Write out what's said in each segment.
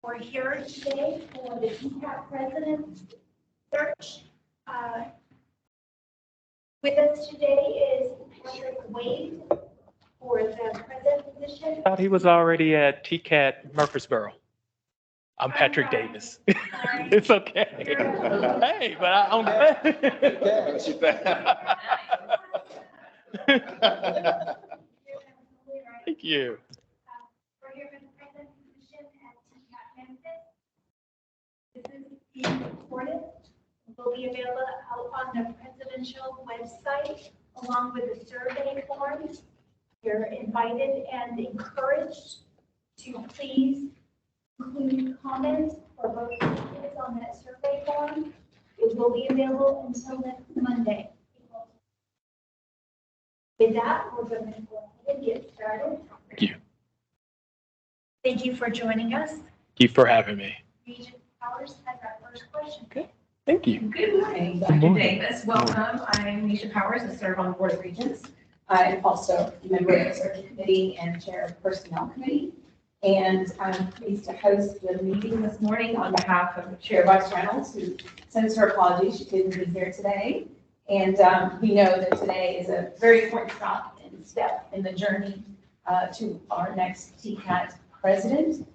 We're here today for the TCAT president search. With us today is Patrick Wade for the president position. I thought he was already at TCAT Murfreesboro. I'm Patrick Davis. It's okay. Hey, but I'm Thank you. We're here for the president position at TCAT Memphis. This is being recorded. It will be available out on the presidential website along with the survey forms. You're invited and encouraged to please include comments for both candidates on that survey form. It will be available until next Monday. With that, we're going to go ahead and get started. Thank you. Thank you for joining us. Thank you for having me. Regent Powers has our first question. Okay. Thank you. Good morning, Dr. Davis. Welcome. I'm Nisha Powers. I serve on the Board of Regents. I'm also a member of the Search Committee and Chair of Personnel Committee. And I'm pleased to host the meeting this morning on behalf of Chair Vice Reynolds, who sends her apologies. She couldn't be here today. And we know that today is a very important step in the journey to our next TCAT president.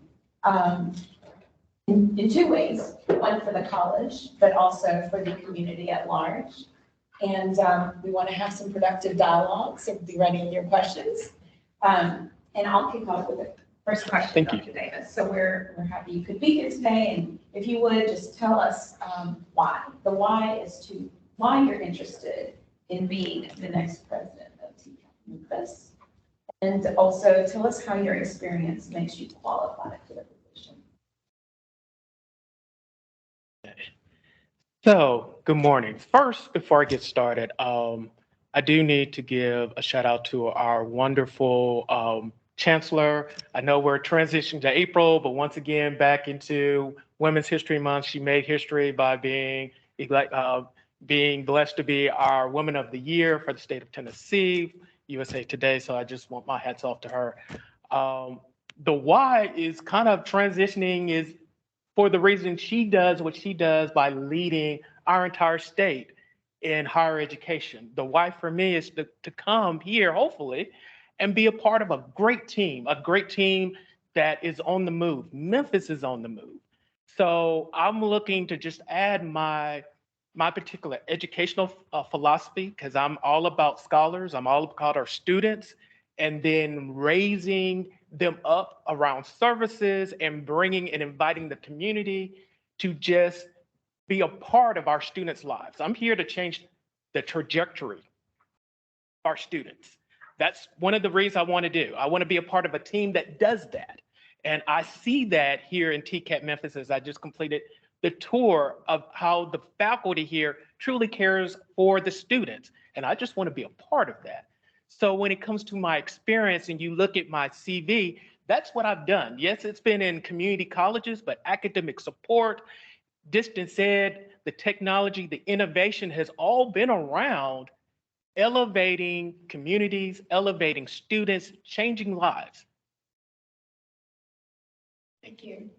In two ways, one for the college, but also for the community at large. And we want to have some productive dialogue, so be ready with your questions. And I'll kick off with the first question, Thank you. Dr. Davis. So we're happy you could be here today. And if you would, just tell us why. The why is to why you're interested in being the next president of TCAT Memphis. And also tell us how your experience makes you qualified for the position. So, good morning. First, before I get started, I do need to give a shout out to our wonderful Chancellor. I know we're transitioning to April, but once again, back into Women's History Month, she made history by being blessed to be our Woman of the Year for the state of Tennessee, USA Today. So I just want my hats off to her. The why is kind of transitioning is for the reason she does what she does by leading our entire state in higher education. The why for me is to come here, hopefully, and be a part of a great team that is on the move. Memphis is on the move. So I'm looking to just add my particular educational philosophy, because I'm all about scholars. I'm all about our students, and then raising them up around services and bringing and inviting the community to just be a part of our students' lives. I'm here to change the trajectory of our students. That's one of the reasons I want to do. I want to be a part of a team that does that. And I see that here in TCAT Memphis as I just completed the tour of how the faculty here truly cares for the students. And I just want to be a part of that. So when it comes to my experience and you look at my CV, that's what I've done. Yes, it's been in community colleges, but academic support, distance ed, the technology, the innovation has all been around elevating communities, elevating students, changing lives. Thank you.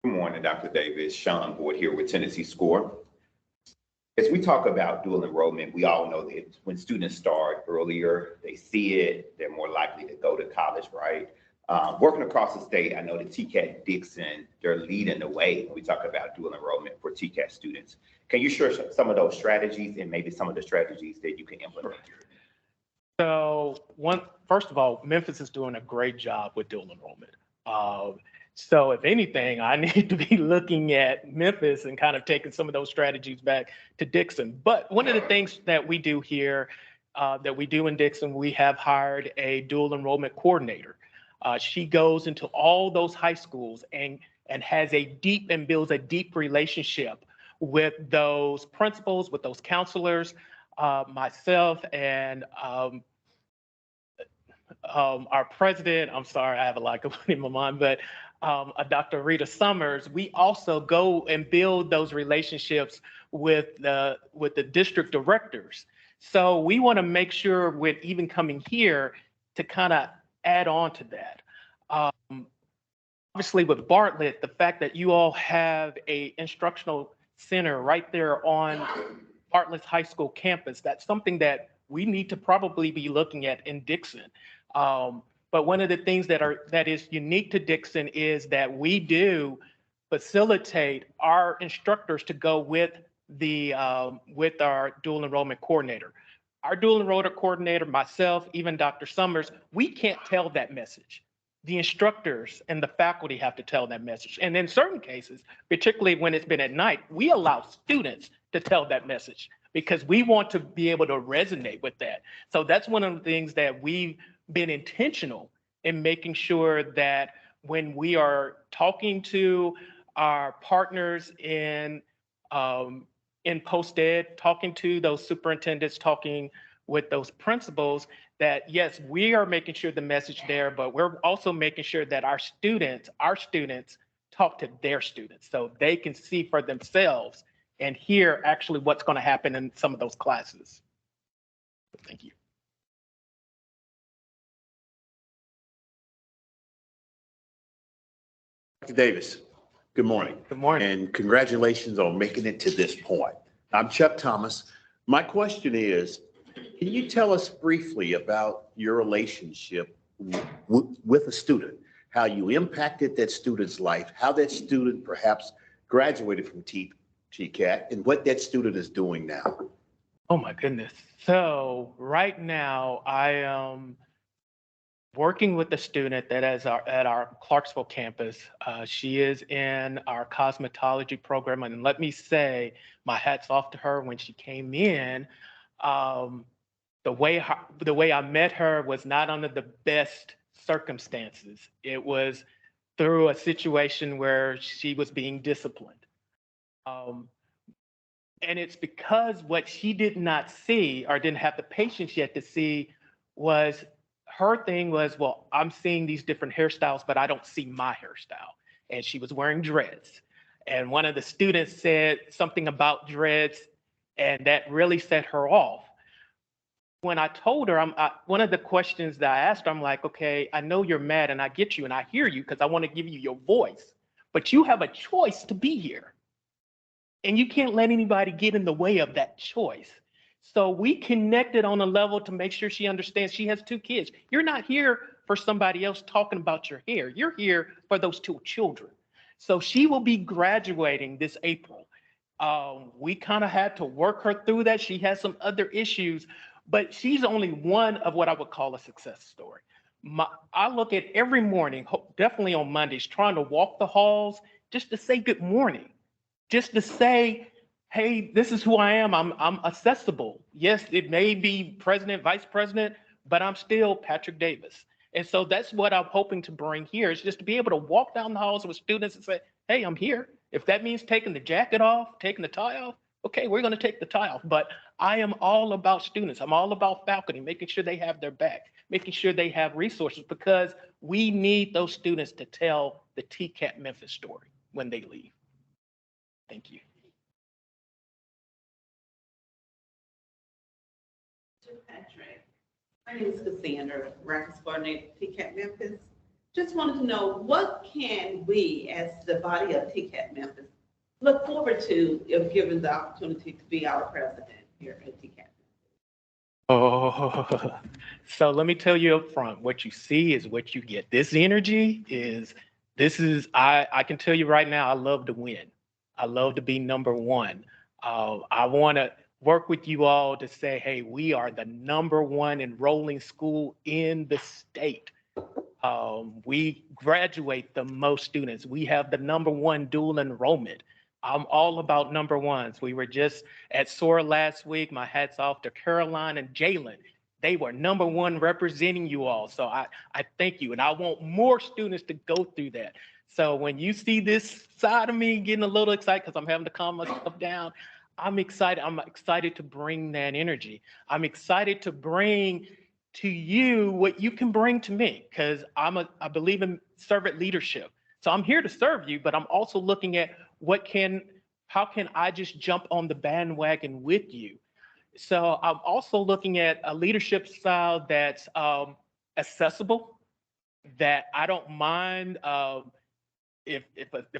Good morning, Dr. Davis. Sean Board here with Tennessee SCORE. As we talk about dual enrollment, we all know that when students start earlier, they see it, they're more likely to go to college, right? Working across the state, I know that TCAT Dixon, they're leading the way when we talk about dual enrollment for TCAT students. Can you share some of those strategies and maybe some of the strategies that you can implement? So first of all, Memphis is doing a great job with dual enrollment. So if anything, I need to be looking at Memphis and kind of taking some of those strategies back to Dixon. But one of the things that we do here, that we do in Dixon, we have hired a dual enrollment coordinator. She goes into all those high schools and has builds a deep relationship with those principals, with those counselors, myself and our president. I'm sorry, I have a lot going in my mind, but Dr. Rita Summers, we also go and build those relationships with the district directors. So we want to make sure with even coming here to kind of add on to that. Obviously with Bartlett, the fact that you all have a instructional center right there on Bartlett's high school campus, that's something that we need to probably be looking at in Dixon. But one of the things that is unique to Dixon is that we do facilitate our instructors to go with with our dual enrollment coordinator. Our dual enrollment coordinator, myself, even Dr. Summers, we can't tell that message. The instructors and the faculty have to tell that message. And in certain cases, particularly when it's been at night, we allow students to tell that message because we want to be able to resonate with that. So that's one of the things that we've been intentional in making sure that when we are talking to our partners in post-ed, talking to those superintendents, talking with those principals, that yes, we are making sure the message there, but we're also making sure that our students talk to their students so they can see for themselves and hear actually what's going to happen in some of those classes. Thank you. Dr. Davis, good morning. Good morning. And congratulations on making it to this point. I'm Chuck Thomas. My question is, can you tell us briefly about your relationship with a student, how you impacted that student's life, how that student perhaps graduated from TCAT, and what that student is doing now? Oh my goodness. So right now I am working with a student that is at our Clarksville campus. She is in our cosmetology program. And let me say, my hat's off to her when she came in. The way I met her was not under the best circumstances. It was through a situation where she was being disciplined. And it's because what she did not see or didn't have the patience yet to see was her thing was, well, I'm seeing these different hairstyles, but I don't see my hairstyle. And she was wearing dreads. And one of the students said something about dreads, and that really set her off. When I told her, one of the questions that I asked her, I'm like, okay, I know you're mad and I get you and I hear you because I want to give you your voice, but you have a choice to be here. And you can't let anybody get in the way of that choice. So we connected on a level to make sure she understands she has 2 kids. You're not here for somebody else talking about your hair. You're here for those 2 children. So she will be graduating this April. We kind of had to work her through that. She has some other issues, but she's only one of what I would call a success story. I look at every morning, definitely on Mondays, trying to walk the halls just to say good morning, just to say, hey, this is who I am. I'm accessible. Yes, it may be president, vice president, but I'm still Patrick Davis. And so that's what I'm hoping to bring here is just to be able to walk down the halls with students and say, hey, I'm here. If that means taking the jacket off, taking the tie off, okay, we're going to take the tie off. But I am all about students. I'm all about faculty, making sure they have their back, making sure they have resources, because we need those students to tell the TCAT Memphis story when they leave. Thank you. Patrick. My name is Cassandra, records coordinator at TCAT Memphis. Just wanted to know, what can we, as the body of TCAT Memphis, look forward to if given the opportunity to be our president here at TCAT? Oh, so let me tell you up front, what you see is what you get. This energy is, I can tell you right now, I love to win. I love to be number one. I want to work with you all to say, hey, we are the #1 enrolling school in the state. We graduate the most students. We have the #1 dual enrollment. I'm all about #1s. We were just at SOAR last week. My hat's off to Caroline and Jalen. They were #1 representing you all. So I thank you. And I want more students to go through that. So when you see this side of me getting a little excited because I'm having to calm myself down, I'm excited. I'm excited to bring that energy. I'm excited to bring to you what you can bring to me, because I believe in servant leadership. So I'm here to serve you, but I'm also looking at how can I just jump on the bandwagon with you? So I'm also looking at a leadership style that's accessible, that I don't mind if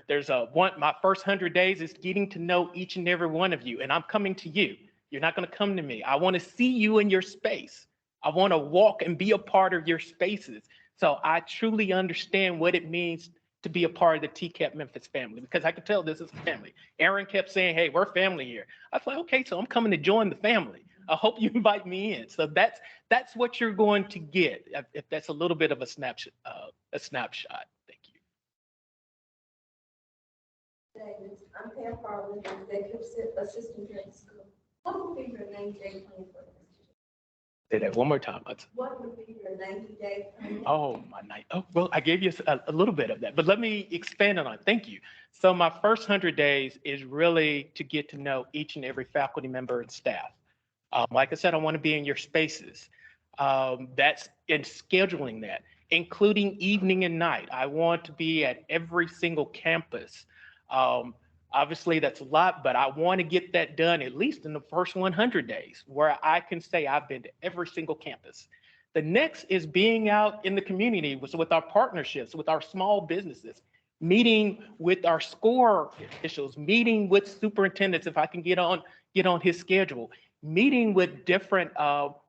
there's my first 100 days is getting to know each and every one of you, and I'm coming to you. You're not going to come to me. I want to see you in your space. I want to walk and be a part of your spaces. So I truly understand what it means to be a part of the TCAT Memphis family, because I could tell this is a family. Aaron kept saying, hey, we're family here. I was like, okay, so I'm coming to join the family. I hope you invite me in. So that's what you're going to get, if that's a little bit of a snapshot. Thank you. Davis. I'm Pam Farley, Executive Assistant here at the school. What would be your 90-day plan for this? Say that one more time. What would be your 90-day plan? Oh, my night. Oh, well, I gave you a little bit of that, but let me expand on it. Thank you. So my first 100 days is really to get to know each and every faculty member and staff. Like I said, I want to be in your spaces. That's in scheduling that, including evening and night. I want to be at every single campus. Obviously, that's a lot, but I want to get that done at least in the first 100 days, where I can say I've been to every single campus. The next is being out in the community with our partnerships, with our small businesses, meeting with our SCORE officials, meeting with superintendents if I can get on his schedule, meeting with different,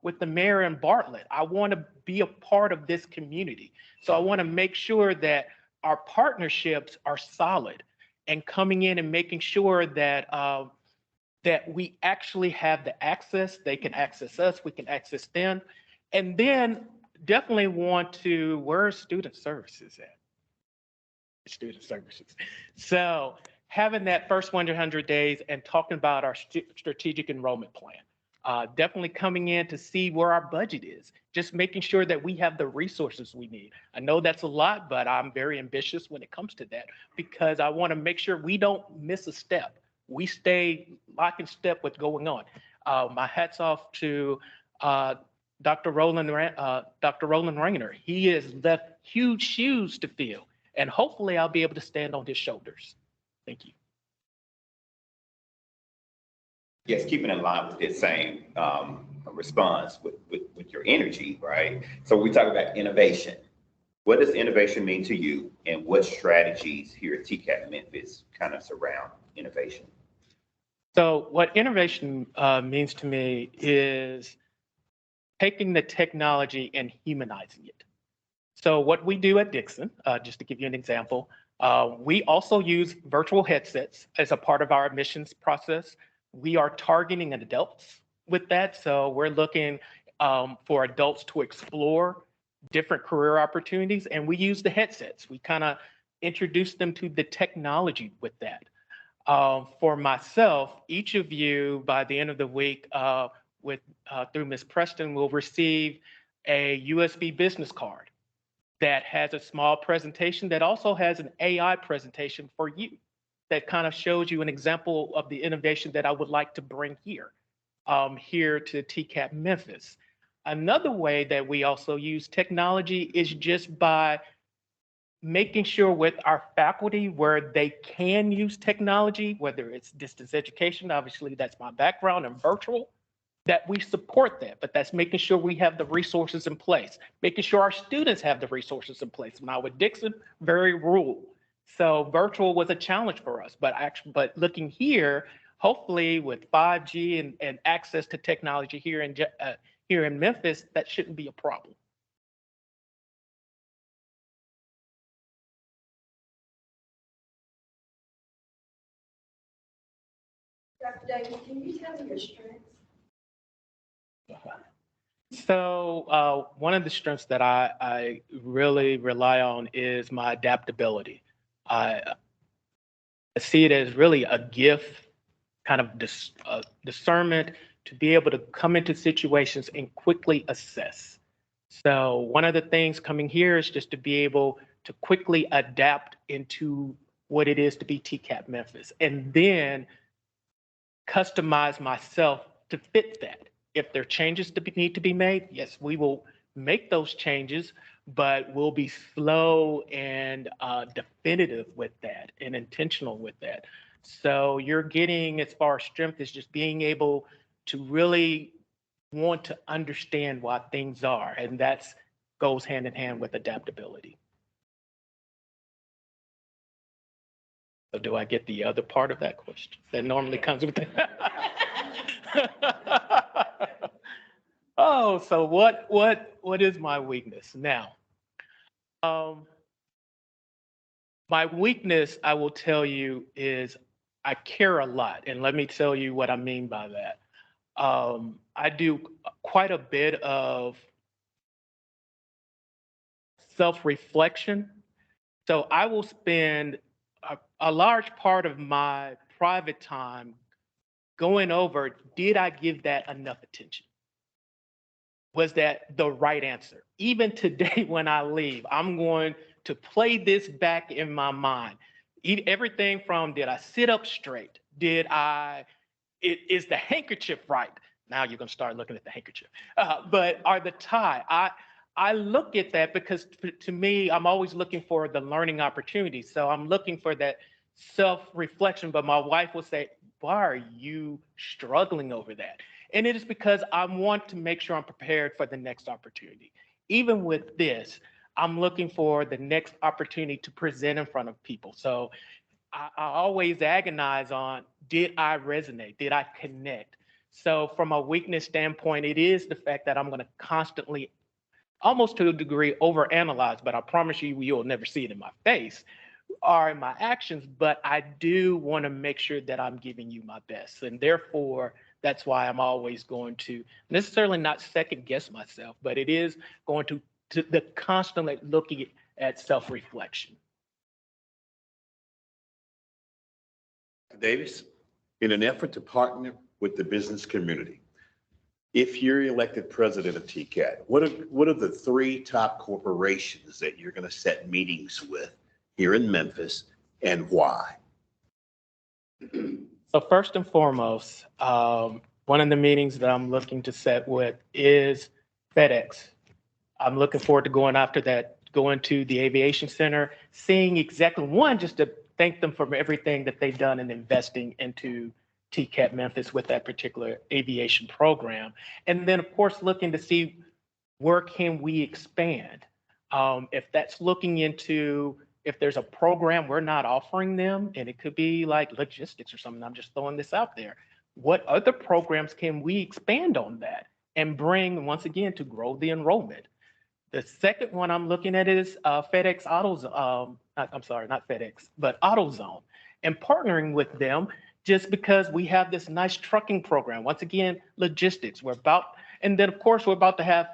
with the mayor in Bartlett. I want to be a part of this community. So I want to make sure that our partnerships are solid, and coming in and making sure that that we actually have the access. They can access us, we can access them. And then definitely want to, where are student services at? Student services. So having that first 100 days and talking about our strategic enrollment plan. Definitely coming in to see where our budget is, just making sure that we have the resources we need. I know that's a lot, but I'm very ambitious when it comes to that, because I want to make sure we don't miss a step. We stay lock and step with going on. My hat's off to Dr. Roland Rayner. He has left huge shoes to fill, and hopefully I'll be able to stand on his shoulders. Thank you. Yes, keeping in line with this same response with your energy, right? So we talk about innovation. What does innovation mean to you, and what strategies here at TCAT Memphis kind of surround innovation? So what innovation means to me is taking the technology and humanizing it. So what we do at Dixon, just to give you an example, we also use virtual headsets as a part of our admissions process. We are targeting adults with that. So we're looking for adults to explore different career opportunities, and we use the headsets. We kind of introduce them to the technology with that. For myself, each of you by the end of the week through Ms. Preston will receive a USB business card that has a small presentation that also has an AI presentation for you that kind of shows you an example of the innovation that I would like to bring here to TCAT Memphis. Another way that we also use technology is just by making sure with our faculty where they can use technology, whether it's distance education, obviously that's my background, and virtual, that we support that, but that's making sure we have the resources in place, making sure our students have the resources in place. When I was at Dixon, very rural. So virtual was a challenge for us, but looking here, hopefully with 5G and access to technology here in Memphis, that shouldn't be a problem. Dr. Davis, can you tell me your strengths? So one of the strengths that I really rely on is my adaptability. I see it as really a gift, kind of discernment to be able to come into situations and quickly assess. So one of the things coming here is just to be able to quickly adapt into what it is to be TCAT Memphis, and then customize myself to fit that. If there are changes to need to be made, yes, we will make those changes, but we'll be slow and definitive with that and intentional with that. So you're getting, as far as strength, is just being able to really want to understand why things are, and that's goes hand in hand with adaptability. So do I get the other part of that question that normally comes with it? Oh, so what is my weakness now? My weakness, I will tell you, is I care a lot, and let me tell you what I mean by that. I do quite a bit of self-reflection. So I will spend a large part of my private time going over, did I give that enough attention? Was that the right answer? Even today when I leave, I'm going to play this back in my mind. Everything from, did I sit up straight? Is the handkerchief right? Now you're gonna start looking at the handkerchief. But are the tie? I look at that because to me, I'm always looking for the learning opportunity. So I'm looking for that self-reflection, but my wife will say, why are you struggling over that? And it is because I want to make sure I'm prepared for the next opportunity. Even with this, I'm looking for the next opportunity to present in front of people. So I always agonize on, did I resonate? Did I connect? So from a weakness standpoint, it is the fact that I'm going to constantly, almost to a degree, overanalyze, but I promise you, you'll never see it in my face or in my actions, but I do want to make sure that I'm giving you my best. And therefore, that's why I'm always going to necessarily not second guess myself, but it is going to the constantly looking at self-reflection. Davis, in an effort to partner with the business community, if you're elected president of TCAT, what are the 3 top corporations that you're going to set meetings with here in Memphis, and why? So first and foremost, one of the meetings that I'm looking to set with is FedEx. I'm looking forward to going after that, going to the aviation center, seeing exactly just to thank them for everything that they've done in investing into TCAT Memphis with that particular aviation program. And then, of course, looking to see where can we expand. If that's looking into, if there's a program we're not offering them, and it could be like logistics or something, I'm just throwing this out there. What other programs can we expand on that and bring, once again, to grow the enrollment? The second one I'm looking at is FedEx Autos. I'm sorry, not FedEx, but AutoZone, and partnering with them just because we have this nice trucking program. Once again, logistics. And then of course we're about to have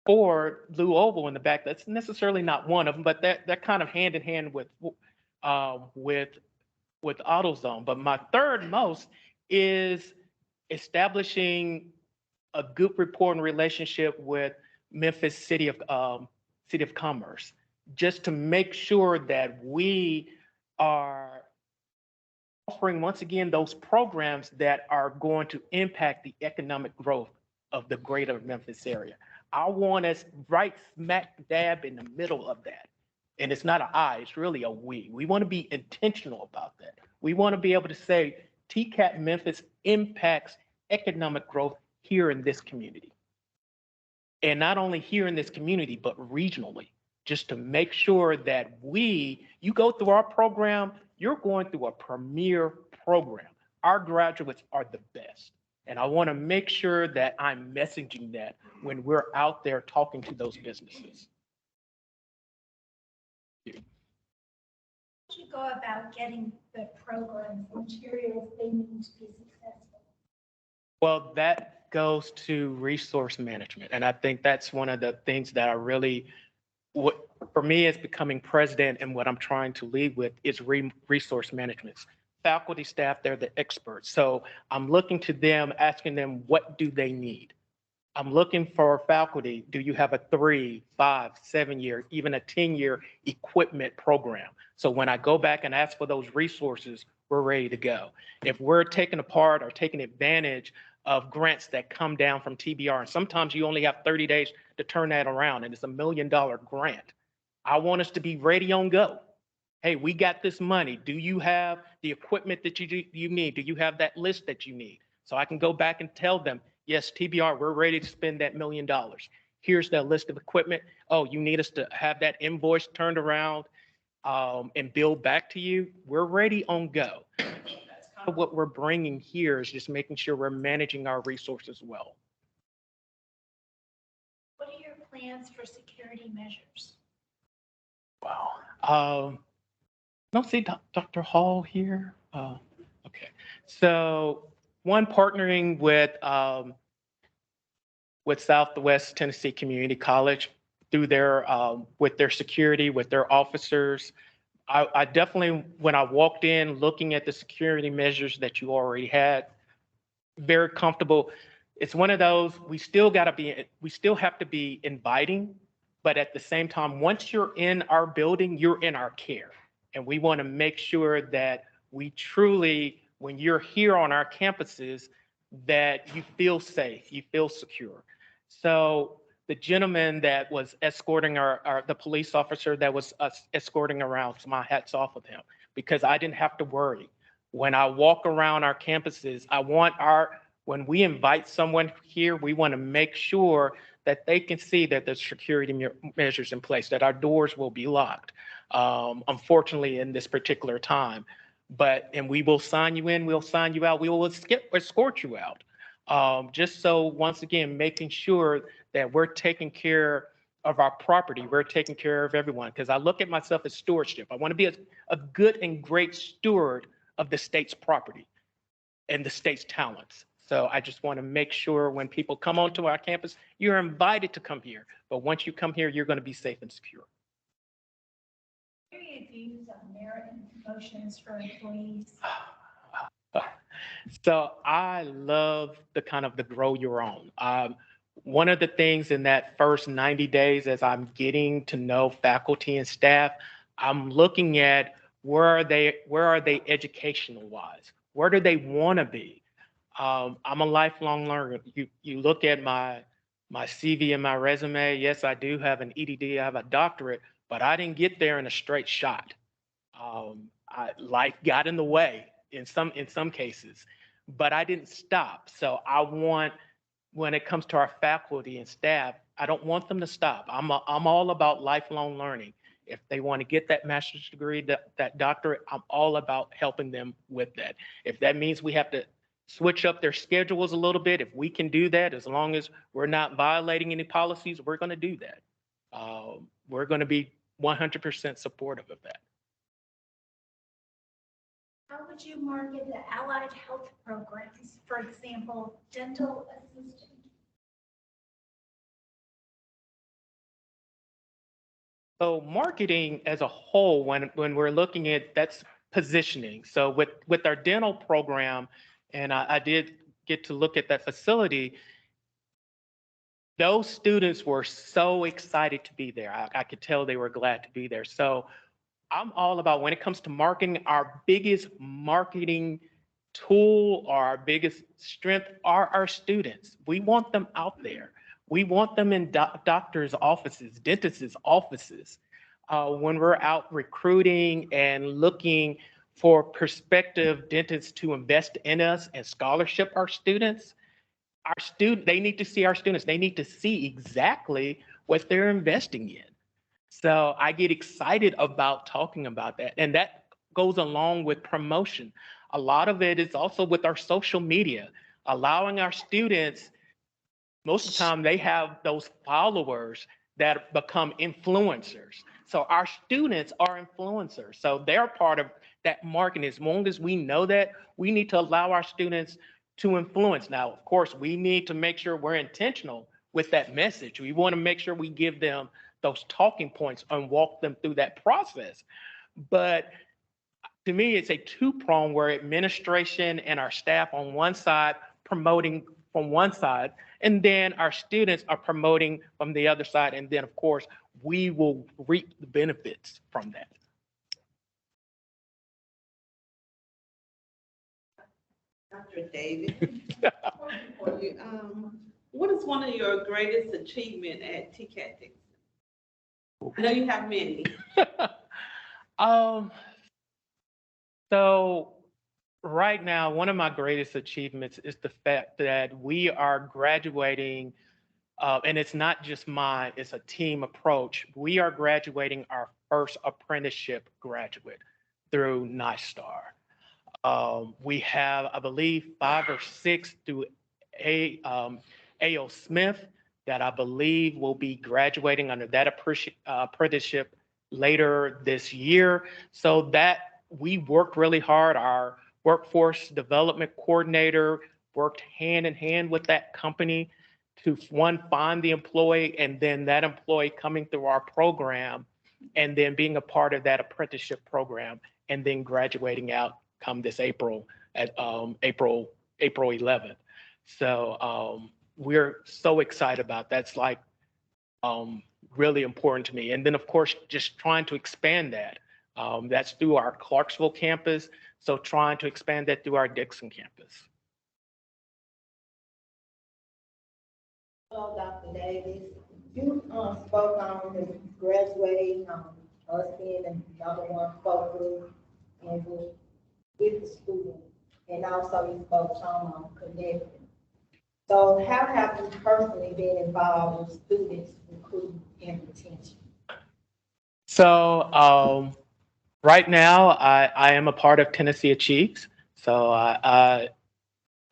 Ford Blue Oval in the back. That's necessarily not one of them, but they're kind of hand in hand with AutoZone. But my third most is establishing a good rapport and relationship with Memphis City of Commerce, just to make sure that we are offering, once again, those programs that are going to impact the economic growth of the greater Memphis area. I want us right smack dab in the middle of that. And it's not an I, it's really a we. We want to be intentional about that. We want to be able to say TCAT Memphis impacts economic growth here in this community. And not only here in this community, but regionally, just to make sure that you go through our program, you're going through a premier program. Our graduates are the best. And I want to make sure that I'm messaging that when we're out there talking to those businesses. How do you go about getting the programs, materials they need to be successful? Well, that goes to resource management. And I think that's one of the things that I really, for me as becoming president and what I'm trying to lead with is resource management. Faculty, staff, they're the experts. So I'm looking to them, asking them, what do they need? I'm looking for faculty. Do you have a 3, 5, 7 year, even a 10-year equipment program? So when I go back and ask for those resources, we're ready to go. If we're taking apart or taking advantage of grants that come down from TBR, and sometimes you only have 30 days to turn that around, and it's $1 million grant, I want us to be ready on go. Hey, we got this money. Do you have the equipment that you need? Do you have that list that you need? So I can go back and tell them, yes, TBR, we're ready to spend that $1 million. Here's the list of equipment. Oh, you need us to have that invoice turned around and bill back to you. We're ready on go. That's kind of what we're bringing here, is just making sure we're managing our resources well. What are your plans for security measures? Wow. Don't see Dr. Hall here. Okay. So one, partnering with Southwest Tennessee Community College through their with their security, with their officers. I definitely, when I walked in looking at the security measures that you already had, very comfortable. It's one of those, we still have to be inviting, but at the same time, once you're in our building, you're in our care. And we want to make sure that we truly, when you're here on our campuses, that you feel safe, you feel secure. So the gentleman that was escorting the police officer that was escorting around, so my hat's off of him, because I didn't have to worry. When I walk around our campuses, when we invite someone here, we want to make sure that they can see that there's security measures in place, that our doors will be locked, unfortunately, in this particular time. And we will sign you in, we'll sign you out, we will escort you out. Just so, once again, making sure that we're taking care of our property, we're taking care of everyone. Because I look at myself as stewardship. I want to be a good and great steward of the state's property and the state's talents. So I just want to make sure when people come onto our campus, you're invited to come here. But once you come here, you're going to be safe and secure. What are your views on merit and promotions for employees? So I love the grow your own. One of the things in that first 90 days, as I'm getting to know faculty and staff, I'm looking at where are they educational wise? Where do they want to be? I'm a lifelong learner. You look at my CV and my resume. Yes, I do have an EDD. I have a doctorate, but I didn't get there in a straight shot. Life got in the way in some cases, but I didn't stop. So when it comes to our faculty and staff, I don't want them to stop. I'm all about lifelong learning. If they want to get that master's degree, that doctorate, I'm all about helping them with that. If that means we have to switch up their schedules a little bit, if we can do that, as long as we're not violating any policies, we're going to do that. We're going to be 100% supportive of that. How would you market the allied health programs, for example, dental assistant? So marketing as a whole, when we're looking at, that's positioning. So with our dental program, and I did get to look at that facility, those students were so excited to be there. I could tell they were glad to be there. So I'm all about, when it comes to marketing, our biggest marketing tool or our biggest strength are our students. We want them out there. We want them in doctors' offices, dentists' offices. When we're out recruiting and looking for prospective dentists to invest in us and scholarship our students, they need to see our students. They need to see exactly what they're investing in. So I get excited about talking about that. And that goes along with promotion. A lot of it is also with our social media, allowing our students, most of the time they have those followers that become influencers. So our students are influencers. So they're part of that marketing. As long as we know that, we need to allow our students to influence. Now, of course, we need to make sure we're intentional with that message. We want to make sure we give them those talking points and walk them through that process. But to me, it's a two-prong, where administration and our staff on one side promoting from one side, and then our students are promoting from the other side. And then, of course, we will reap the benefits from that. Dr. David, for you, what is one of your greatest achievement at TCAT? I know you have many. So Right now, one of my greatest achievements is the fact that we are graduating, and it's not just mine, it's a team approach. We are graduating our first apprenticeship graduate through NISTAR. We have, I believe, 5 or 6 through A.O. Smith that I believe will be graduating under that apprenticeship later this year. So that we worked really hard. Our workforce development coordinator worked hand in hand with that company to one, find the employee, and then that employee coming through our program and then being a part of that apprenticeship program and then graduating out come this April at April 11th. So we're so excited about that's like really important to me. And then of course, just trying to expand that. That's through our Clarksville campus. So trying to expand that through our Dixon campus. Hello, Dr. Davis. You spoke on the graduating, us being another one focus and with the student, and also you spoke on connecting. So how have you personally been involved with students recruitment and retention? So right now, I am a part of Tennessee Achieves. So I'm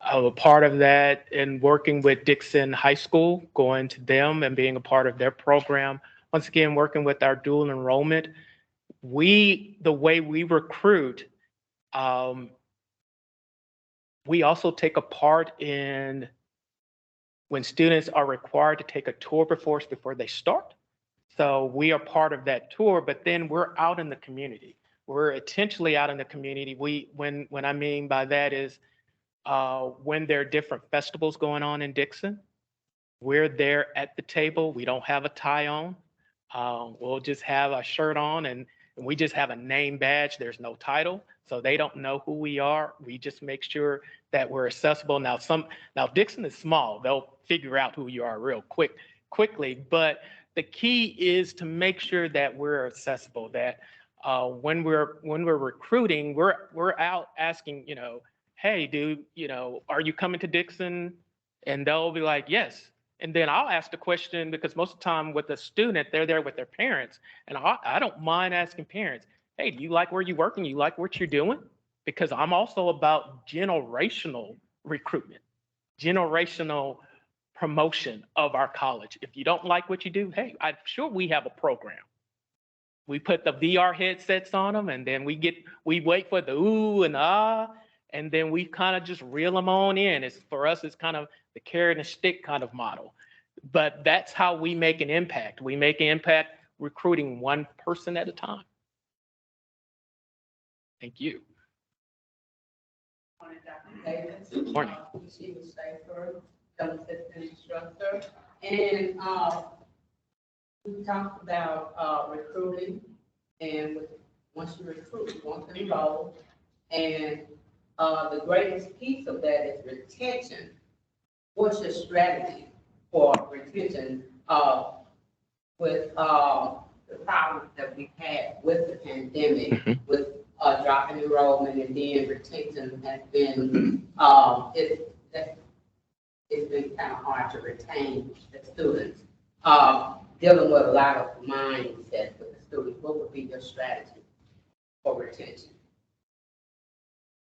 a part of that in working with Dixon High School, going to them and being a part of their program. Once again, working with our dual enrollment. The way we recruit, we also take a part in when students are required to take a tour before they start. So we are part of that tour, but then we're out in the community. We're intentionally out in the community. When I mean by that is when there are different festivals going on in Dixon, we're there at the table. We don't have a tie on. We'll just have a shirt on and we just have a name badge. There's no title, so they don't know who we are. We just make sure that we're accessible. Now Dixon is small. They'll figure out who you are real quickly, but the key is to make sure that we're accessible, that when we're recruiting, we're out asking, hey, dude, are you coming to Dixon? And they'll be like, yes. And then I'll ask the question because most of the time with a student, they're there with their parents. And I don't mind asking parents, hey, do you like where you're working? You like what you're doing? Because I'm also about generational recruitment, generational promotion of our college. If you don't like what you do, hey, I'm sure we have a program. We put the VR headsets on them and then we wait for the ooh and ah, and then we kind of just reel them on in. For us, it's kind of the carrot and stick kind of model. But that's how we make an impact. We make an impact recruiting one person at a time. Thank you. Morning, Dr. Davis. Morning. She was Schaefer, assistant instructor. And we talked about recruiting and once you recruit, you want to enroll. And the greatest piece of that is retention. What's your strategy for retention with the problems that we've had with the pandemic, with dropping enrollment and then retention has been, it's been kind of hard to retain the students. Dealing with a lot of mindset with the students, what would be your strategy for retention?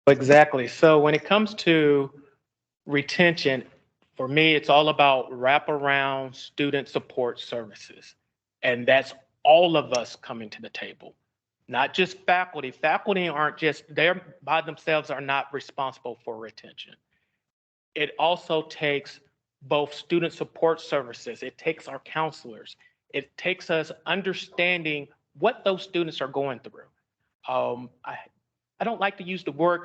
Exactly. So when it comes to retention, for me, it's all about wraparound student support services. And that's all of us coming to the table, not just faculty. Faculty aren't just, they're by themselves are not responsible for retention. It also takes both student support services. It takes our counselors. It takes us understanding what those students are going through. I don't like to use the word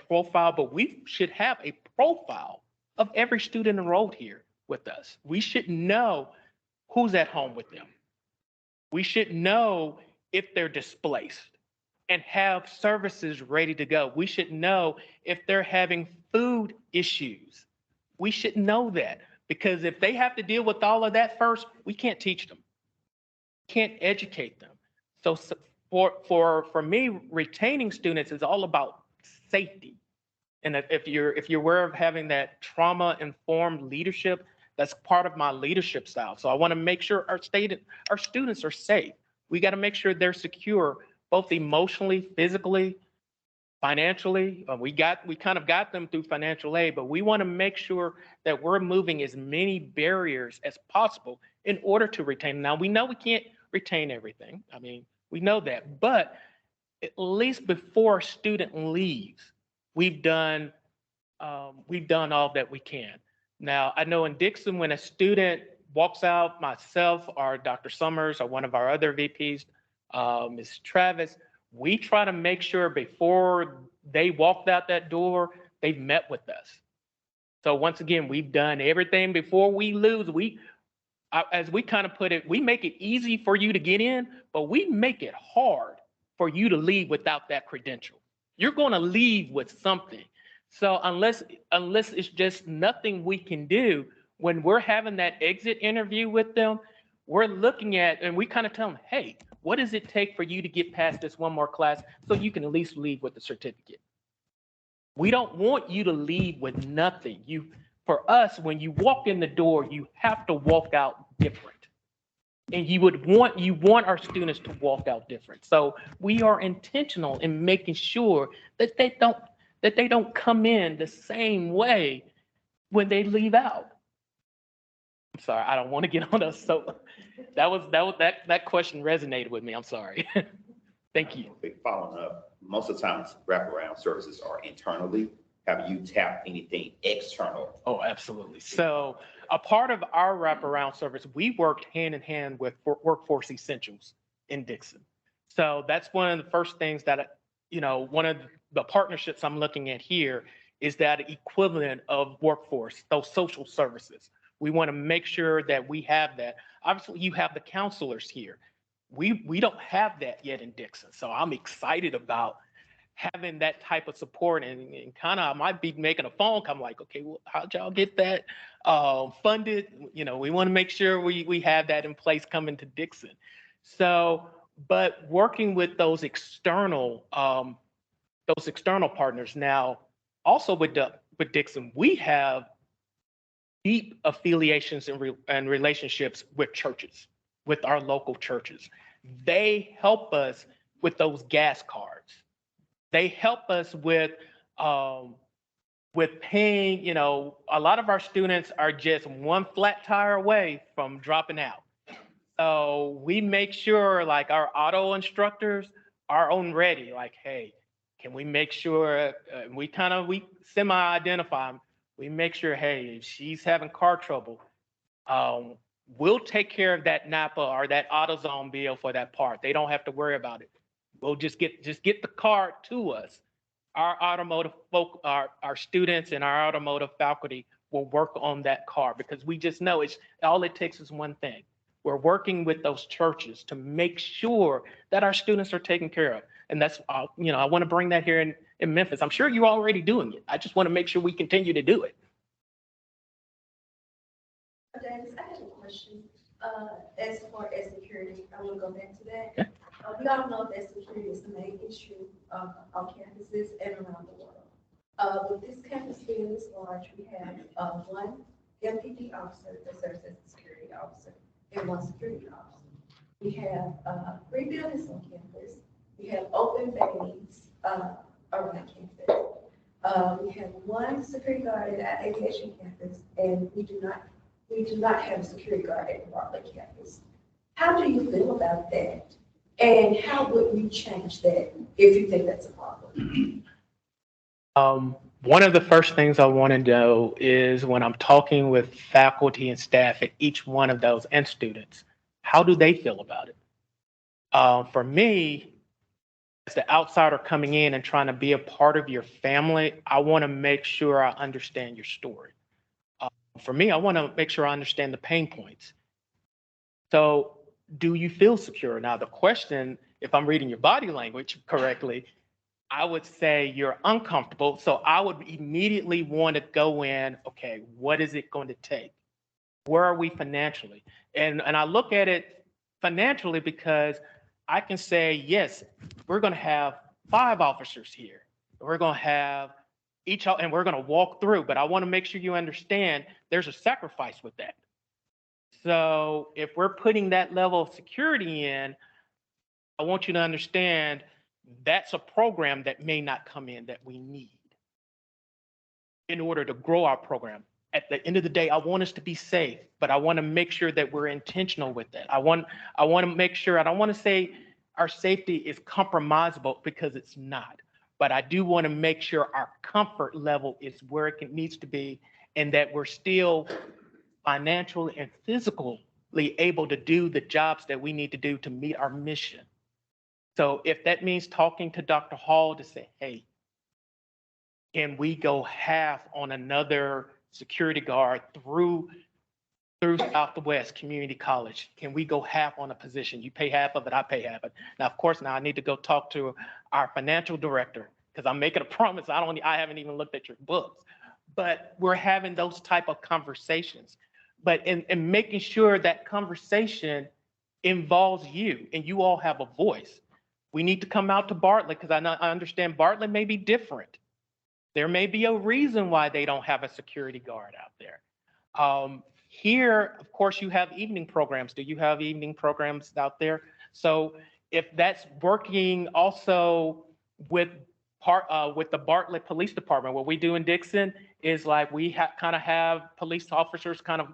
profile, but we should have a profile of every student enrolled here with us. We should know who's at home with them. We should know if they're displaced and have services ready to go. We should know if they're having food issues. We should know that because if they have to deal with all of that first, we can't teach them, can't educate them. So for me, retaining students is all about safety. And if you're aware of having that trauma-informed leadership, that's part of my leadership style. So I want to make sure our students are safe. We got to make sure they're secure, both emotionally, physically, financially. We kind of got them through financial aid, but we want to make sure that we're moving as many barriers as possible in order to retain. Now, we know we can't retain everything. I mean, we know that, but at least before a student leaves, we've done all that we can. Now, I know in Dixon, when a student walks out, myself or Dr. Summers or one of our other VPs, Ms. Travis, we try to make sure before they walked out that door, they've met with us. So once again, we've done everything before we lose. As we kind of put it, we make it easy for you to get in, but we make it hard for you to leave without that credential. You're going to leave with something. So unless it's just nothing we can do, when we're having that exit interview with them, we're looking at, and we kind of tell them, hey, what does it take for you to get past this one more class so you can at least leave with the certificate? We don't want you to leave with nothing. For us, when you walk in the door, you have to walk out different. And you want our students to walk out different. So we are intentional in making sure that they don't come in the same way when they leave out. I'm sorry, I don't want to get on those. So that question resonated with me. I'm sorry. Thank you. Following up, most of the times wraparound services are internally. Have you tapped anything external? Oh, absolutely. So a part of our wraparound service, we worked hand in hand with Workforce Essentials in Dixon. So that's one of the first things that, one of the partnerships I'm looking at here is that equivalent of workforce, those social services. We want to make sure that we have that. Obviously, you have the counselors here. We don't have that yet in Dixon. So I'm excited about having that type of support, and kind of I might be making a phone call. I'm like, okay, well, how'd y'all get that funded? We want to make sure we have that in place coming to Dixon. So, but working with those external partners now, also with Dixon, we have deep affiliations and relationships with churches, with our local churches. They help us with those gas cards. They help us with paying, a lot of our students are just one flat tire away from dropping out. So we make sure, like, our auto instructors are on ready, like, hey, can we make sure, we semi-identify them. We make sure, hey, if she's having car trouble, we'll take care of that Napa or that AutoZone bill for that part. They don't have to worry about it. We'll just get the car to us. Our automotive our students and our automotive faculty will work on that car, because we just know all it takes is one thing. We're working with those churches to make sure that our students are taken care of. And that's, I want to bring that here in Memphis. I'm sure you're already doing it. I just want to make sure we continue to do it. Dennis, I have a question. As far as security, I want to go back to that. Okay. We all know that security is the main issue on campuses and around the world. With this campus being this large, we have one MPD officer that serves as a security officer and one security officer. We have 3 buildings on campus. We have open bays around campus. We have one security guard at our aviation campus, and we do not have a security guard at the Bartlett campus. How do you feel about that? And how would you change that if you think that's a problem? One of the first things I want to know is, when I'm talking with faculty and staff at each one of those and students, how do they feel about it? For me, as the outsider coming in and trying to be a part of your family, I want to make sure I understand your story. For me, I want to make sure I understand the pain points. So, do you feel secure? Now, the question, if I'm reading your body language correctly, I would say you're uncomfortable. So I would immediately want to go in, okay, what is it going to take? Where are we financially? And I look at it financially because I can say, yes, we're going to have 5 officers here. We're going to have and we're going to walk through, but I want to make sure you understand there's a sacrifice with that. So if we're putting that level of security in, I want you to understand that's a program that may not come in that we need in order to grow our program. At the end of the day, I want us to be safe, but I want to make sure that we're intentional with that. I want to make sure, I don't want to say our safety is compromisable because it's not, but I do want to make sure our comfort level is where needs to be and that we're still financially and physically able to do the jobs that we need to do to meet our mission. So if that means talking to Dr. Hall to say, hey, can we go half on another security guard through Southwest Community College? Can we go half on a position? You pay half of it, I pay half of it. Now, of course, now I need to go talk to our financial director because I'm making a promise. I haven't even looked at your books, but we're having those type of conversations. But in making sure that conversation involves you and you all have a voice. We need to come out to Bartlett because I understand Bartlett may be different. There may be a reason why they don't have a security guard out there. Here, of course, you have evening programs. Do you have evening programs out there? So if that's working also with the Bartlett Police Department, what we do in Dixon is like we kind of have police officers kind of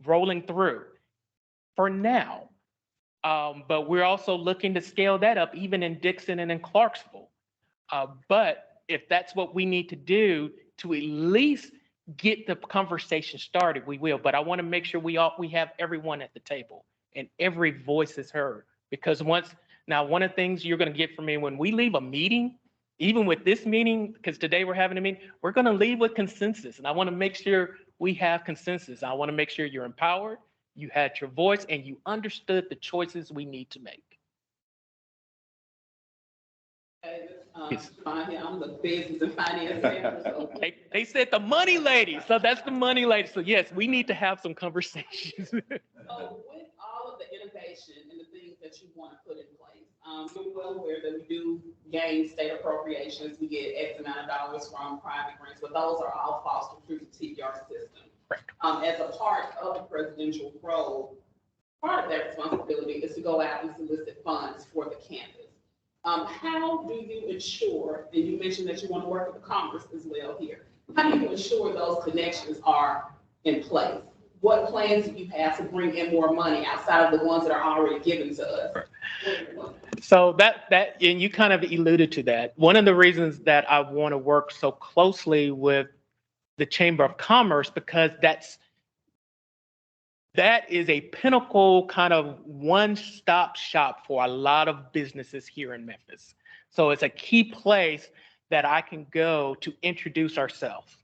rolling through for now. But we're also looking to scale that up even in Dixon and in Clarksville. But if that's what we need to do to at least get the conversation started, we will. But I want to make sure we have everyone at the table and every voice is heard. Because one of the things you're going to get from me when we leave a meeting, even with this meeting, because today we're having a meeting, we're going to leave with consensus. And I want to make sure we have consensus. I want to make sure you're empowered, you had your voice, and you understood the choices we need to make. I'm the business and finance manager. So. They said the money lady, so that's the money lady. So yes, we need to have some conversations. So with all of the innovation and the things that you want to put in place, you're well aware that we do gain state appropriations. We get X amount of dollars from private grants, but those are all fostered through the TPR system. As a part of the presidential role, part of that responsibility is to go out and solicit funds for the campus. How do you ensure, and you mentioned that you want to work with the Congress as well here, how do you ensure those connections are in place? What plans do you have to bring in more money outside of the ones that are already given to us? So and you kind of alluded to that. One of the reasons that I want to work so closely with the Chamber of Commerce, because that is a pinnacle kind of one-stop shop for a lot of businesses here in Memphis. So it's a key place that I can go to introduce ourselves,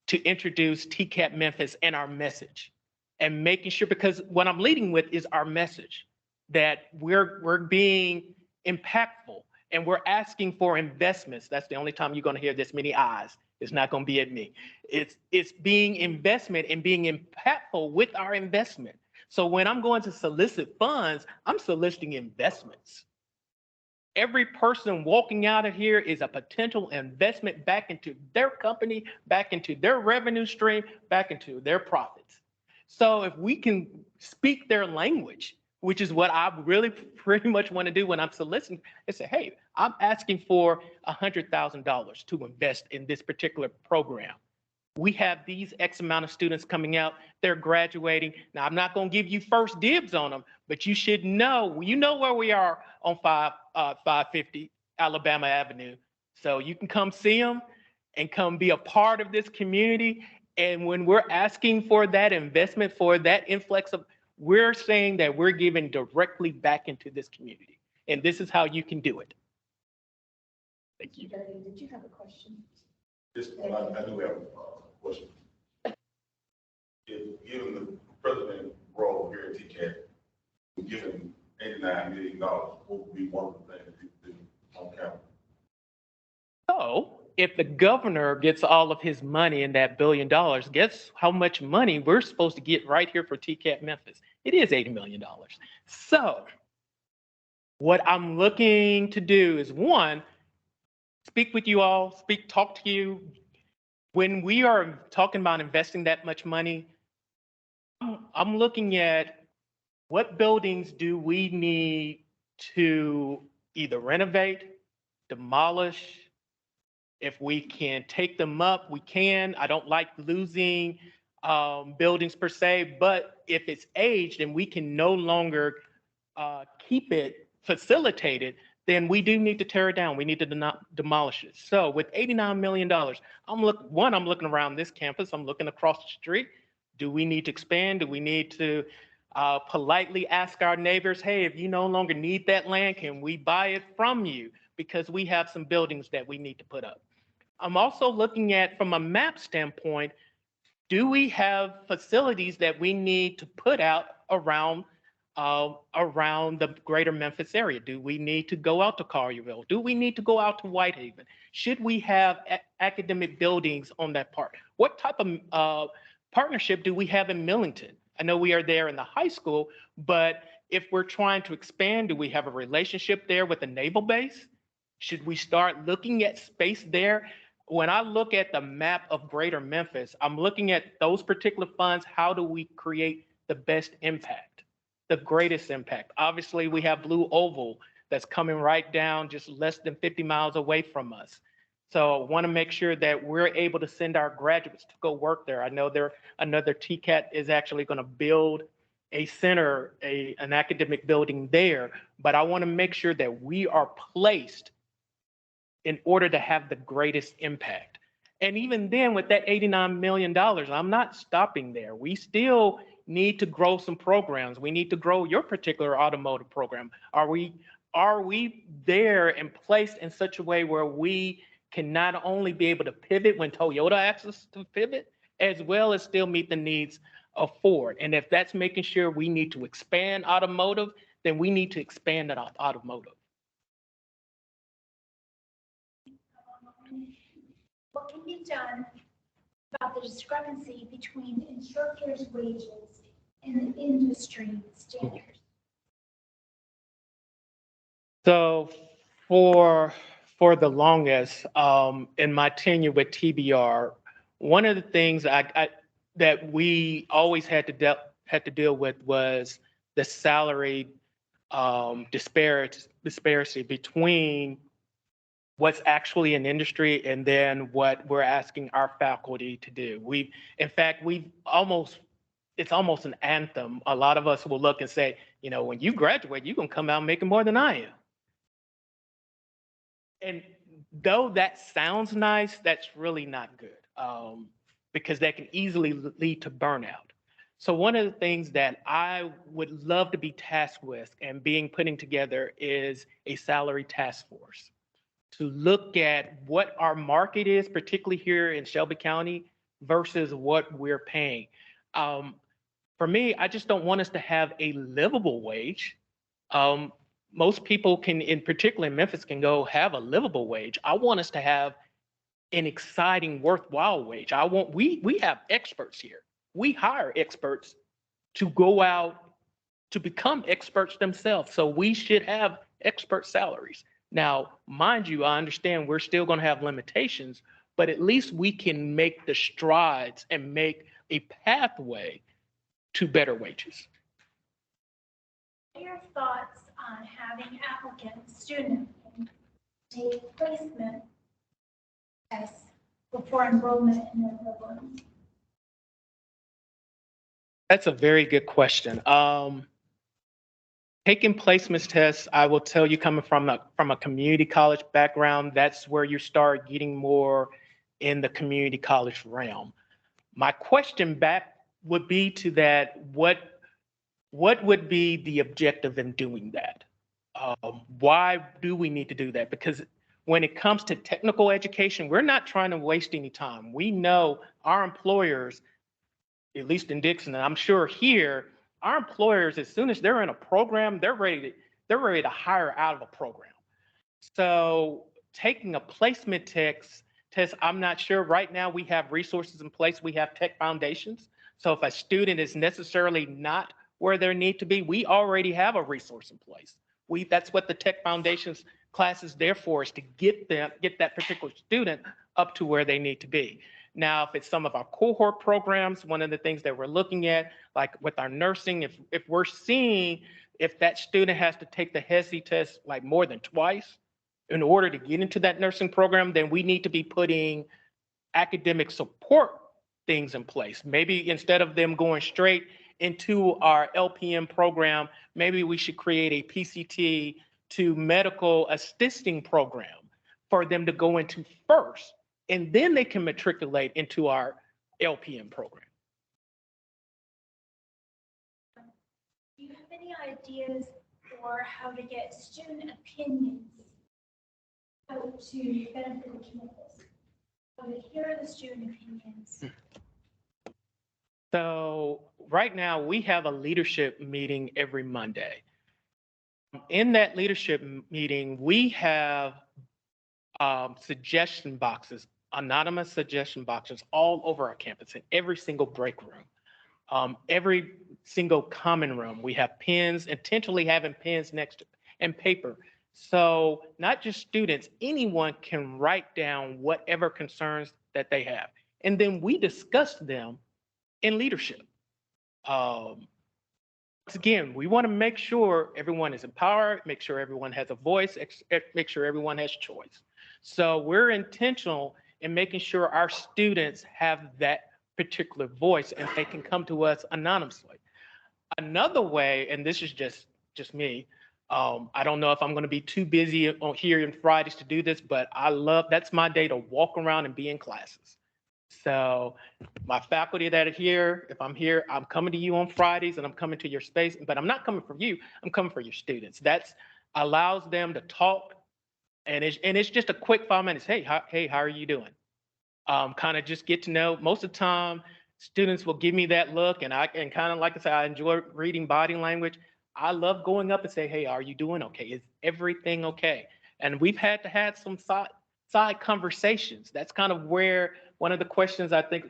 to introduce TCAT Memphis and our message, and making sure, because what I'm leading with is our message, that we're being impactful and we're asking for investments. That's the only time you're going to hear this many eyes. It's not going to be at me. It's being investment and being impactful with our investment. So when I'm going to solicit funds, I'm soliciting investments. Every person walking out of here is a potential investment back into their company, back into their revenue stream, back into their profits. So if we can speak their language, which is what I really pretty much want to do when I'm soliciting, I say, hey, I'm asking for $100,000 to invest in this particular program. We have these X amount of students coming out, they're graduating. Now, I'm not going to give you first dibs on them, but you should know, you know where we are on 550 Alabama Avenue. So you can come see them and come be a part of this community. And when we're asking for that investment, for that influx of, we're saying that we're giving directly back into this community. And this is how you can do it. Thank you. Did you have a question? Just, I do have a question. Given the president role here at TCAT, given $89 million, what would be one of the things that you do on campus? So if the governor gets all of his money in that $1 billion, guess how much money we're supposed to get right here for TCAT Memphis? It is $80 million. So what I'm looking to do is, one, speak with you all, talk to you, when we are talking about investing that much money, I'm looking at what buildings do we need to either renovate, demolish. If we can take them up, we can. I don't like losing buildings per se, but if it's aged and we can no longer keep it facilitated, then we do need to tear it down. We need to demolish it. So with $89 million, I'm looking around this campus. I'm looking across the street. Do we need to expand? Do we need to politely ask our neighbors, hey, if you no longer need that land, can we buy it from you? Because we have some buildings that we need to put up. I'm also looking at, from a map standpoint, do we have facilities that we need to put out around the greater Memphis area? Do we need to go out to Collierville? Do we need to go out to Whitehaven? Should we have academic buildings on that part? What type of partnership do we have in Millington? I know we are there in the high school, but if we're trying to expand, do we have a relationship there with the naval base? Should we start looking at space there? When I look at the map of greater Memphis, I'm looking at those particular funds. How do we create the best impact, the greatest impact? Obviously, we have Blue Oval that's coming right down just less than 50 miles away from us. So I want to make sure that we're able to send our graduates to go work there. I know another TCAT is actually going to build a center, an academic building there, but I want to make sure that we are placed in order to have the greatest impact. And even then, with that $89 million, I'm not stopping there. We still need to grow some programs. We need to grow your particular automotive program. Are we there and placed in such a way where we can not only be able to pivot when Toyota asks us to pivot, as well as still meet the needs of Ford? And if that's making sure we need to expand automotive, then we need to expand that automotive. What can be done about the discrepancy between instructors' wages and the industry standards? So for the longest, in my tenure with TBR, one of the things that we always had to deal with was the salary disparity between what's actually in industry and then what we're asking our faculty to do. It's almost an anthem. A lot of us will look and say, when you graduate, you're gonna come out making more than I am. And though that sounds nice, that's really not good, because that can easily lead to burnout. So one of the things that I would love to be tasked with and putting together is a salary task force to look at what our market is, particularly here in Shelby County, versus what we're paying. For me, I just don't want us to have a livable wage. Most people can, in particular in Memphis, can go have a livable wage. I want us to have an exciting, worthwhile wage. We have experts here. We hire experts to go out to become experts themselves. So we should have expert salaries. Now, mind you, I understand we're still going to have limitations, but at least we can make the strides and make a pathway to better wages. What are your thoughts on having students take placement tests before enrollment in their programs? That's a very good question. Taking placements tests, I will tell you, coming from a community college background, that's where you start getting more in the community college realm. My question back would be to that, what would be the objective in doing that? Why do we need to do that? Because when it comes to technical education, we're not trying to waste any time. We know our employers, at least in Dixon, and I'm sure here, our employers, as soon as they're in a program, they're ready to hire out of a program. So taking a placement test, I'm not sure. Right now, we have resources in place. We have tech foundations. So if a student is necessarily not where they need to be, we already have a resource in place. That's what the tech foundations class is there for, is to get that particular student up to where they need to be. Now, if it's some of our cohort programs, one of the things that we're looking at, like with our nursing, if we're seeing if that student has to take the HESI test like more than twice in order to get into that nursing program, then we need to be putting academic support things in place. Maybe instead of them going straight into our LPN program, maybe we should create a PCT to medical assisting program for them to go into first, and then they can matriculate into our LPN program. Do you have any ideas for how to get student opinions out to benefit the campus? How to hear the student opinions? So right now we have a leadership meeting every Monday. In that leadership meeting, we have suggestion boxes, anonymous suggestion boxes all over our campus in every single break room. Every single common room, we have pens, intentionally having pens next to and paper. So not just students, anyone can write down whatever concerns that they have. And then we discuss them in leadership. Once again, we want to make sure everyone is empowered, make sure everyone has a voice, make sure everyone has choice. So we're intentional in making sure our students have that particular voice and they can come to us anonymously. Another way, and this is just me, I don't know if I'm going to be too busy on here on Fridays to do this, but that's my day to walk around and be in classes. So my faculty that are here, if I'm here, I'm coming to you on Fridays and I'm coming to your space, but I'm not coming for you, I'm coming for your students. That allows them to talk, and it's just a quick 5 minutes. Hey, how are you doing? Kind of just get to know. Most of the time, students will give me that look, and kind of like I said, I enjoy reading body language. I love going up and say, hey, are you doing okay? Is everything okay? And we've had to have some side conversations. That's kind of where one of the questions I think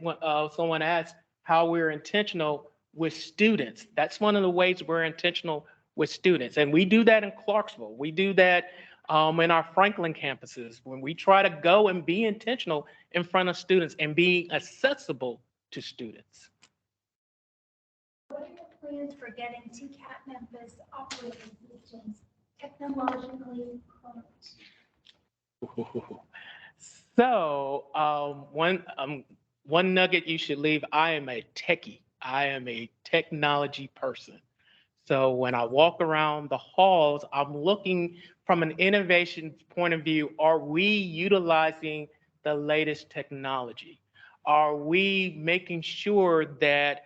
someone asked, how we're intentional with students. That's one of the ways we're intentional with students. And we do that in Clarksville. We do that in our Franklin campuses, when we try to go and be intentional in front of students and be accessible to students. What are your plans for getting TCAT Memphis operating systems technologically current? So one nugget you should leave, I am a techie. I am a technology person. So when I walk around the halls, I'm looking from an innovation point of view. Are we utilizing the latest technology? Are we making sure that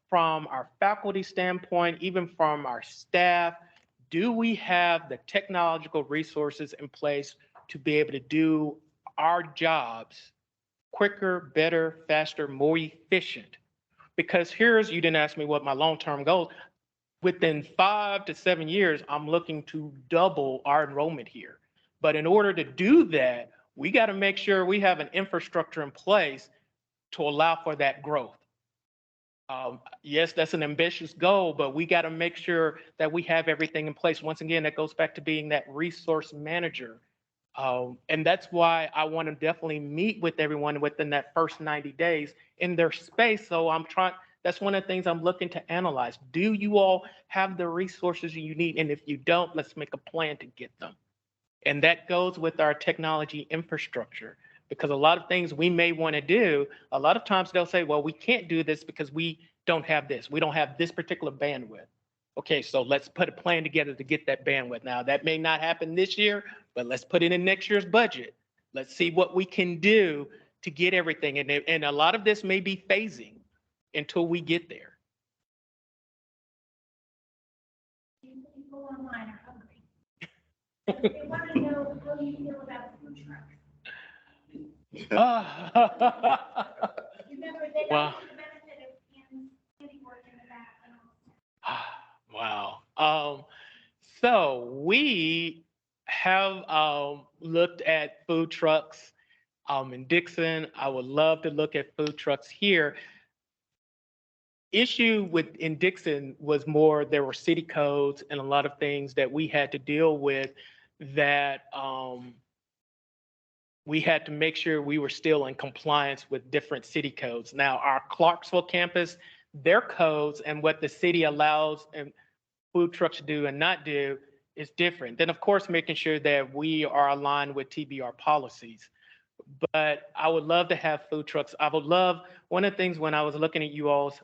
from our faculty standpoint, even from our staff, do we have the technological resources in place to be able to do our jobs quicker, better, faster, more efficient? Because you didn't ask me what my long-term goals. Within 5 to 7 years, I'm looking to double our enrollment here. But in order to do that, we got to make sure we have an infrastructure in place to allow for that growth. Yes, that's an ambitious goal, but we got to make sure that we have everything in place. Once again, that goes back to being that resource manager. And that's why I want to definitely meet with everyone within that first 90 days in their space. So that's one of the things I'm looking to analyze. Do you all have the resources you need? And if you don't, let's make a plan to get them. And that goes with our technology infrastructure, because a lot of things we may want to do, a lot of times they'll say, well, we can't do this because we don't have this. We don't have this particular bandwidth. Okay, so let's put a plan together to get that bandwidth. Now, that may not happen this year, but let's put it in next year's budget. Let's see what we can do to get everything. And a lot of this may be phasing until we get there. People online are hungry. They want to know how you feel about food trucks. Remember, they Wow. don't get the benefit of handiwork in the background. Wow. So we have looked at food trucks in Dixon. I would love to look at food trucks here. Issue in Dixon was more, there were city codes and a lot of things that we had to deal with that we had to make sure we were still in compliance with different city codes. Now, our Clarksville campus, their codes and what the city allows and food trucks do and not do is different. Then, of course, making sure that we are aligned with TBR policies. But I would love to have food trucks. I would love, one of the things when I was looking at you all's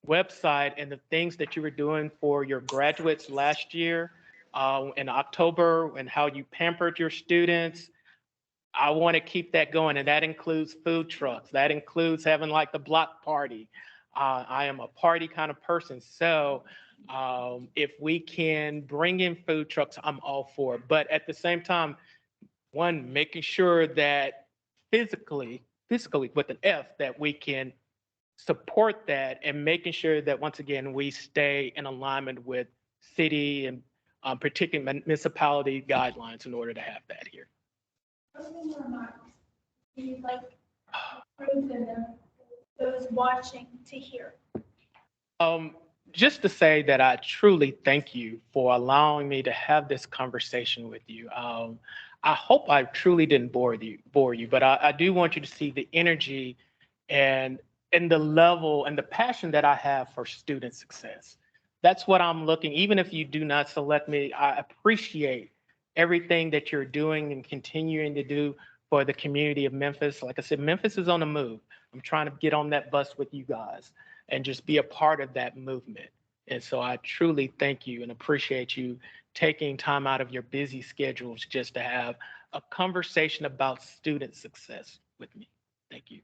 website and the things that you were doing for your graduates last year in October and how you pampered your students, I want to keep that going. And that includes food trucks. That includes having like the block party. I am a party kind of person. So if we can bring in food trucks, I'm all for it. But at the same time, one, making sure that physically with an F, that we can support that and making sure that once again, we stay in alignment with city and particularly municipality guidelines in order to have that here. Closing remarks. You'd like Ruth and those watching to hear. Just to say that I truly thank you for allowing me to have this conversation with you. I hope I truly didn't bore you, but I do want you to see the energy and the level and the passion that I have for student success. That's what I'm looking, even if you do not select me, I appreciate everything that you're doing and continuing to do for the community of Memphis. Like I said, Memphis is on the move. I'm trying to get on that bus with you guys and just be a part of that movement. And so I truly thank you and appreciate you taking time out of your busy schedules just to have a conversation about student success with me. Thank you.